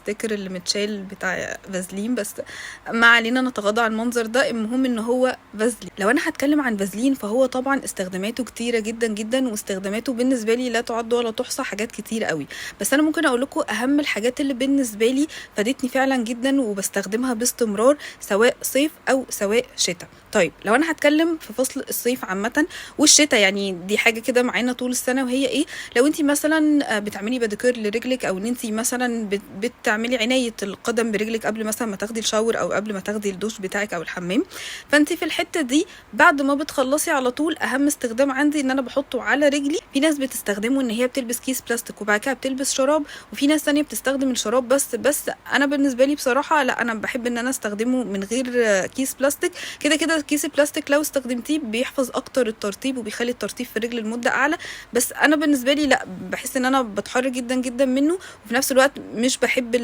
الستيكر اللي متشال بتاع فازلين، بس ما علينا نتغاضى عن المنظر ده. المهم ان هو فازلين. لو انا هتكلم عن فازلين فهو طبعا استخداماته كتيره جدا جدا، واستخداماته بالنسبه لي لا تعد ولا تحصى، حاجات كتير قوي. بس انا ممكن اقول لكم اهم الحاجات اللي بالنسبه لي فادتني فعلا جدا وبستخدمها باستمرار، سواء صيف او سواء شتاء. طيب لو انا هتكلم في فصل الصيف عامه والشتاء، يعني دي حاجه كده معانا طول السنه، وهي ايه؟ لو انت مثلا بتعملي باديكير لرجلك، او ان انت مثلا بتعملي عنايه القدم برجلك قبل مثلا ما تاخدي الشاور او قبل ما تاخدي الدوش بتاعك او الحمام، فانت في الحته دي بعد ما بتخلصي على طول اهم استخدام عندي ان انا بحطه على رجلي. في ناس بتستخدمه ان هي بتلبس كيس بلاستيك وبعد كده بتلبس شراب، وفي ناس تانية بتستخدم الشراب بس انا بالنسبه لي بصراحه لا، انا بحب ان انا استخدمه من غير كيس بلاستيك. كده كده كيس البلاستيك لو استخدمتيه بيحفظ اكتر الترطيب وبيخلي الترطيب في الرجل لمده اعلى، بس انا بالنسبه لي لا، بحس ان انا بتحرك جدا جدا منه، وفي نفس الوقت مش بحب